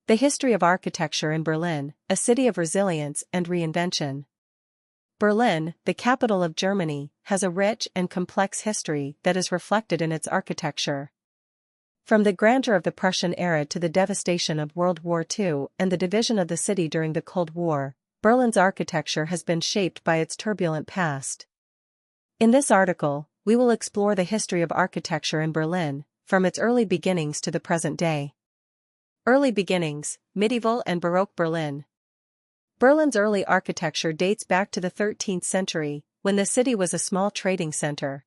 The history of architecture in Berlin, a city of resilience and reinvention. Berlin, the capital of Germany, has a rich and complex history that is reflected in its architecture. From the grandeur of the Prussian era to the devastation of World War II and the division of the city during the Cold War, Berlin's architecture has been shaped by its turbulent past. In this article, we will explore the history of architecture in Berlin, from its early beginnings to the present day. Early beginnings, medieval and Baroque Berlin. Berlin's early architecture dates back to the 13th century, when the city was a small trading center.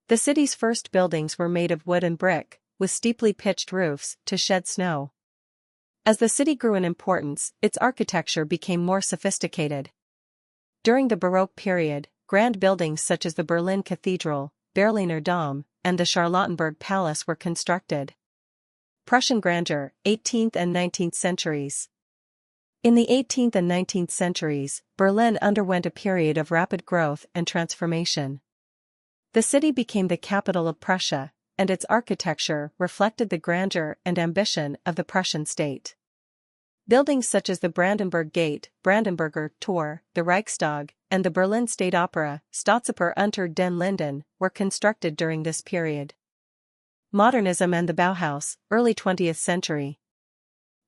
The city's first buildings were made of wood and brick, with steeply pitched roofs to shed snow. As the city grew in importance, its architecture became more sophisticated. During the Baroque period, grand buildings such as the Berlin Cathedral, Berliner Dom, and the Charlottenburg Palace were constructed. Prussian grandeur, 18th and 19th centuries. In the 18th and 19th centuries, Berlin underwent a period of rapid growth and transformation. The city became the capital of Prussia, and its architecture reflected the grandeur and ambition of the Prussian state. Buildings such as the Brandenburg Gate, Brandenburger Tor, the Reichstag, and the Berlin State Opera, Staatsoper unter den Linden, were constructed during this period. Modernism and the Bauhaus, early 20th century.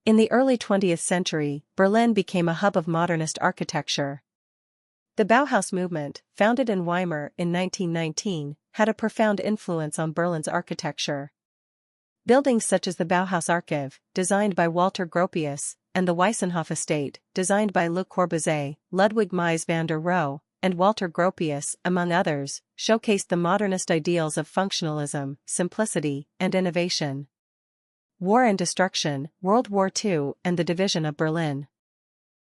In the early 20th century, Berlin became a hub of modernist architecture. The Bauhaus movement, founded in Weimar in 1919, had a profound influence on Berlin's architecture. Buildings such as the Bauhaus Archive, designed by Walter Gropius, and the Weissenhof Estate, designed by Le Corbusier, Ludwig Mies van der Rohe, and Walter Gropius, among others, showcased the modernist ideals of functionalism, simplicity, and innovation. War and destruction, World War II and the division of Berlin.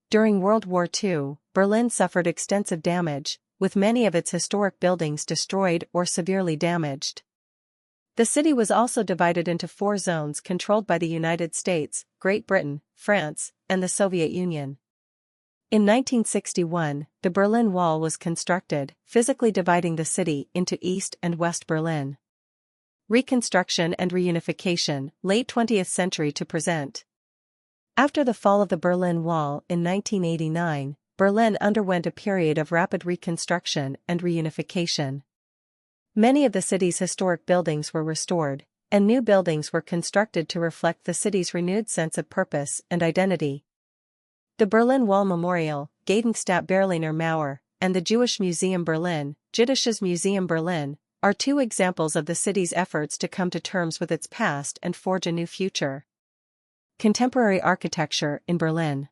During World War II, Berlin suffered extensive damage, with many of its historic buildings destroyed or severely damaged. The city was also divided into 4 zones controlled by the United States, Great Britain, France, and the Soviet Union. In 1961, the Berlin Wall was constructed, physically dividing the city into East and West Berlin. Reconstruction and reunification, late 20th century to present. After the fall of the Berlin Wall in 1989, Berlin underwent a period of rapid reconstruction and reunification. Many of the city's historic buildings were restored, and new buildings were constructed to reflect the city's renewed sense of purpose and identity. The Berlin Wall Memorial, Gedenkstätte Berliner Mauer, and the Jewish Museum Berlin, Jüdisches Museum Berlin, are 2 examples of the city's efforts to come to terms with its past and forge a new future. Contemporary architecture in Berlin.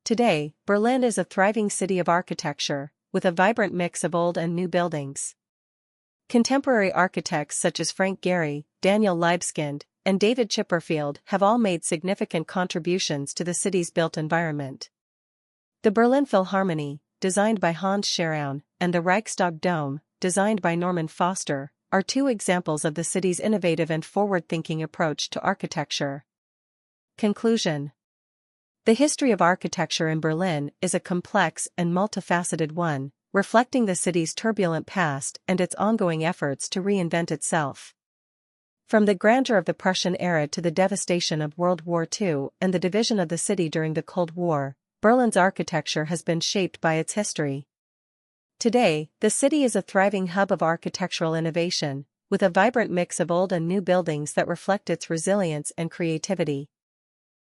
Today, Berlin is a thriving city of architecture, with a vibrant mix of old and new buildings. Contemporary architects such as Frank Gehry, Daniel Libeskind, and David Chipperfield have all made significant contributions to the city's built environment. The Berlin Philharmonie, designed by Hans Scherauer, and the Reichstag Dome, designed by Norman Foster, are 2 examples of the city's innovative and forward-thinking approach to architecture. Conclusion. The history of architecture in Berlin is a complex and multifaceted one, reflecting the city's turbulent past and its ongoing efforts to reinvent itself. From the grandeur of the Prussian era to the devastation of World War II and the division of the city during the Cold War, Berlin's architecture has been shaped by its history. Today, the city is a thriving hub of architectural innovation, with a vibrant mix of old and new buildings that reflect its resilience and creativity.